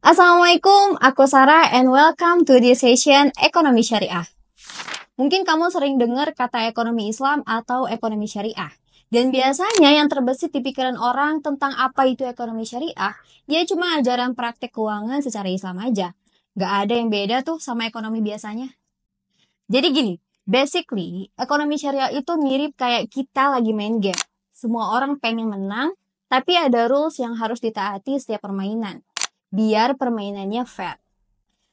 Assalamualaikum, aku Sarah and welcome to this session Ekonomi Syariah. Mungkin kamu sering dengar kata ekonomi Islam atau ekonomi syariah. Dan biasanya yang terbesit di pikiran orang tentang apa itu ekonomi syariah, ya cuma ajaran praktek keuangan secara Islam aja. Gak ada yang beda tuh sama ekonomi biasanya. Jadi gini, basically ekonomi syariah itu mirip kayak kita lagi main game. Semua orang pengen menang, tapi ada rules yang harus ditaati setiap permainan biar permainannya fair.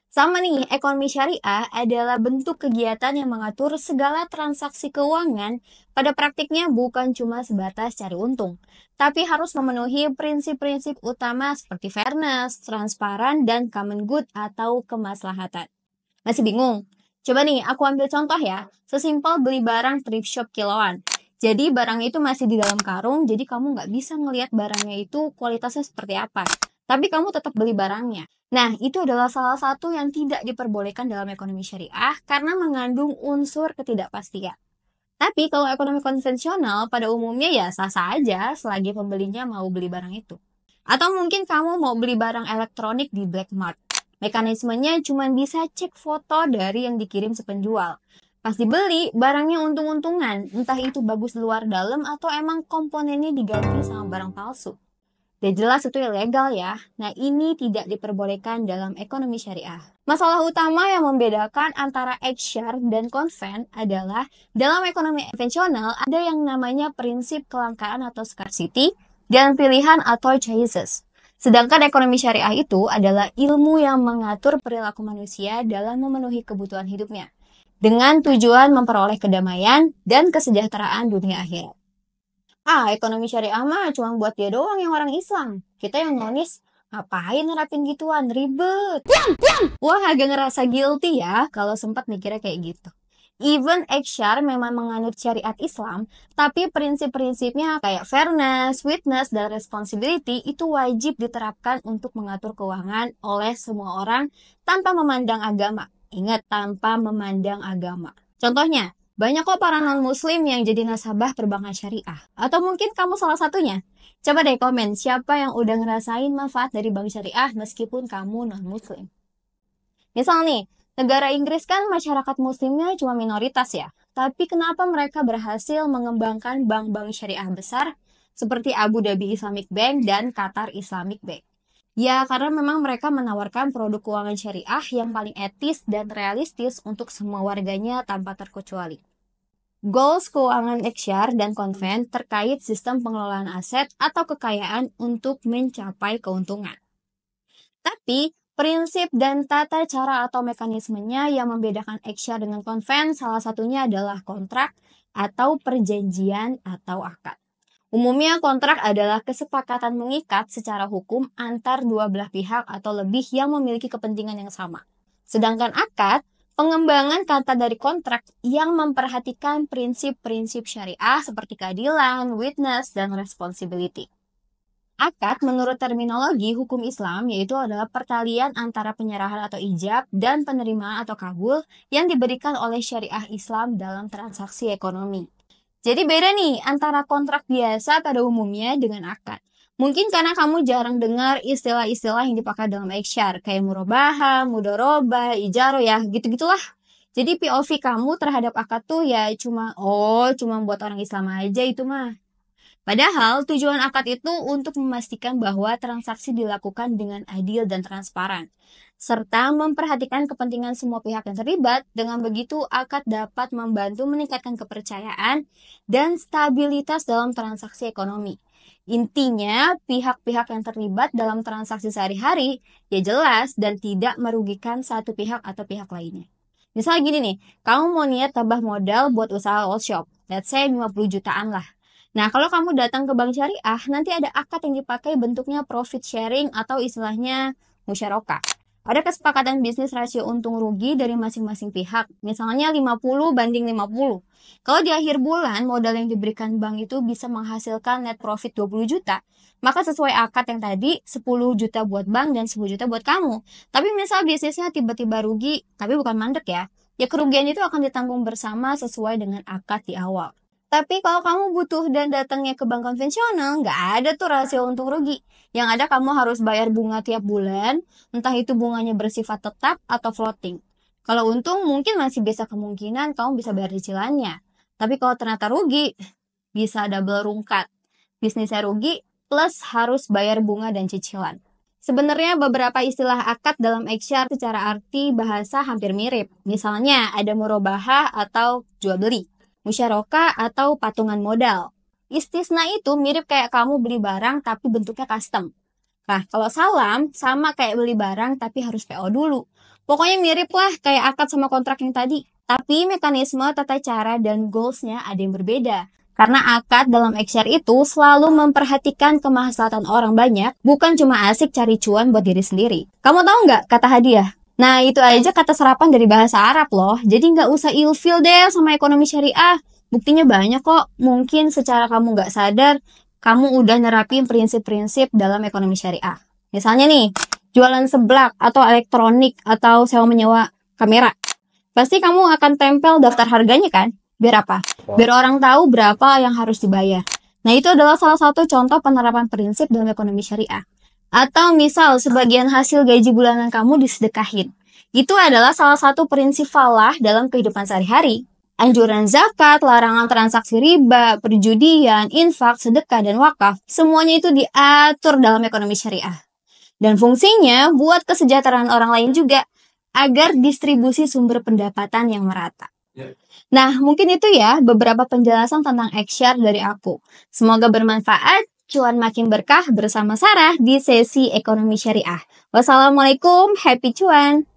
Sama nih, ekonomi syariah adalah bentuk kegiatan yang mengatur segala transaksi keuangan, pada praktiknya bukan cuma sebatas cari untung, tapi harus memenuhi prinsip-prinsip utama seperti fairness, transparan, dan common good atau kemaslahatan. Masih bingung? Coba nih, aku ambil contoh ya, sesimpel beli barang thrift shop kiloan. Jadi barang itu masih di dalam karung, jadi kamu nggak bisa ngelihat barangnya itu kualitasnya seperti apa. Tapi kamu tetap beli barangnya. Nah, itu adalah salah satu yang tidak diperbolehkan dalam ekonomi syariah karena mengandung unsur ketidakpastian. Tapi kalau ekonomi konvensional pada umumnya ya sah-sah aja selagi pembelinya mau beli barang itu. Atau mungkin kamu mau beli barang elektronik di black market. Mekanismenya cuma bisa cek foto dari yang dikirim si penjual. Pas dibeli, barangnya untung-untungan, entah itu bagus luar dalam atau emang komponennya diganti sama barang palsu. Dan jelas itu ilegal ya. Nah, ini tidak diperbolehkan dalam ekonomi syariah. Masalah utama yang membedakan antara eksyar dan konven adalah dalam ekonomi konvensional ada yang namanya prinsip kelangkaan atau scarcity dan pilihan atau choices. Sedangkan ekonomi syariah itu adalah ilmu yang mengatur perilaku manusia dalam memenuhi kebutuhan hidupnya dengan tujuan memperoleh kedamaian dan kesejahteraan dunia akhirat. Ekonomi syariah mah cuma buat dia doang yang orang Islam. Kita yang nonis, ngapain nerapin gituan, ribet. Wah, agak ngerasa guilty ya kalau sempat mikirnya kayak gitu. Even eksyar memang menganut syariat Islam, tapi prinsip-prinsipnya kayak fairness, witness, dan responsibility itu wajib diterapkan untuk mengatur keuangan oleh semua orang tanpa memandang agama. Ingat, tanpa memandang agama. Contohnya, banyak kok para non-muslim yang jadi nasabah perbankan syariah. Atau mungkin kamu salah satunya. Coba deh komen siapa yang udah ngerasain manfaat dari bank syariah meskipun kamu non-muslim. Misal nih, negara Inggris kan masyarakat muslimnya cuma minoritas ya. Tapi kenapa mereka berhasil mengembangkan bank-bank syariah besar seperti Abu Dhabi Islamic Bank dan Qatar Islamic Bank? Ya, karena memang mereka menawarkan produk keuangan syariah yang paling etis dan realistis untuk semua warganya tanpa terkecuali. Goals keuangan eksyar dan konven terkait sistem pengelolaan aset atau kekayaan untuk mencapai keuntungan. Tapi, prinsip dan tata cara atau mekanismenya yang membedakan eksyar dengan konven salah satunya adalah kontrak atau perjanjian atau akad. Umumnya kontrak adalah kesepakatan mengikat secara hukum antar dua belah pihak atau lebih yang memiliki kepentingan yang sama. Sedangkan akad, pengembangan kata dari kontrak yang memperhatikan prinsip-prinsip syariah seperti keadilan, witness, dan responsibility. Akad menurut terminologi hukum Islam yaitu adalah pertalian antara penyerahan atau ijab dan penerimaan atau kabul yang diberikan oleh syariah Islam dalam transaksi ekonomi. Jadi beda nih antara kontrak biasa pada umumnya dengan akad. Mungkin karena kamu jarang dengar istilah-istilah yang dipakai dalam eksyar, kayak murabahah, mudharabah, ijaro ya, gitu-gitulah. Jadi POV kamu terhadap akad tuh ya cuma buat orang Islam aja itu mah. Padahal tujuan akad itu untuk memastikan bahwa transaksi dilakukan dengan adil dan transparan, serta memperhatikan kepentingan semua pihak yang terlibat. Dengan begitu, akad dapat membantu meningkatkan kepercayaan dan stabilitas dalam transaksi ekonomi. Intinya, pihak-pihak yang terlibat dalam transaksi sehari-hari ya jelas dan tidak merugikan satu pihak atau pihak lainnya. Misalnya gini nih, kamu mau niat tambah modal buat usaha old shop, let's say 50 jutaan lah. Nah, kalau kamu datang ke bank syariah, nanti ada akad yang dipakai bentuknya profit sharing atau istilahnya musyarakah. Ada kesepakatan bisnis rasio untung rugi dari masing-masing pihak, misalnya 50/50. Kalau di akhir bulan modal yang diberikan bank itu bisa menghasilkan net profit 20 juta, maka sesuai akad yang tadi 10 juta buat bank dan 10 juta buat kamu. Tapi misal bisnisnya tiba-tiba rugi, tapi bukan mandek ya kerugian itu akan ditanggung bersama sesuai dengan akad di awal. Tapi kalau kamu butuh dan datangnya ke bank konvensional, nggak ada tuh rasio untung rugi. Yang ada kamu harus bayar bunga tiap bulan, entah itu bunganya bersifat tetap atau floating. Kalau untung mungkin masih bisa kemungkinan kamu bisa bayar cicilannya. Tapi kalau ternyata rugi, bisa double rungkat. Bisnisnya rugi, plus harus bayar bunga dan cicilan. Sebenarnya beberapa istilah akad dalam XR secara arti bahasa hampir mirip. Misalnya ada murabahah atau jual beli, musyarakah atau patungan modal. Istisna itu mirip kayak kamu beli barang tapi bentuknya custom. Nah, kalau salam sama kayak beli barang tapi harus PO dulu. Pokoknya mirip lah kayak akad sama kontrak yang tadi. Tapi mekanisme, tata cara, dan goals-nya ada yang berbeda. Karena akad dalam XR itu selalu memperhatikan kemaslahatan orang banyak, bukan cuma asik cari cuan buat diri sendiri. Kamu tahu nggak kata hadiah? Nah, itu aja kata serapan dari bahasa Arab loh. Jadi nggak usah ilfil deh sama ekonomi syariah. Buktinya banyak kok. Mungkin secara kamu nggak sadar, kamu udah nerapin prinsip-prinsip dalam ekonomi syariah. Misalnya nih, jualan seblak atau elektronik atau sewa menyewa kamera. Pasti kamu akan tempel daftar harganya kan? Biar apa? Biar orang tahu berapa yang harus dibayar. Nah, itu adalah salah satu contoh penerapan prinsip dalam ekonomi syariah. Atau misal sebagian hasil gaji bulanan kamu disedekahin. Itu adalah salah satu prinsip falah dalam kehidupan sehari-hari. Anjuran zakat, larangan transaksi riba, perjudian, infak, sedekah, dan wakaf, semuanya itu diatur dalam ekonomi syariah. Dan fungsinya buat kesejahteraan orang lain juga, agar distribusi sumber pendapatan yang merata. Nah, mungkin itu ya beberapa penjelasan tentang XR dari aku. Semoga bermanfaat, cuan makin berkah bersama Sarah di sesi ekonomi syariah. Wassalamualaikum, happy cuan!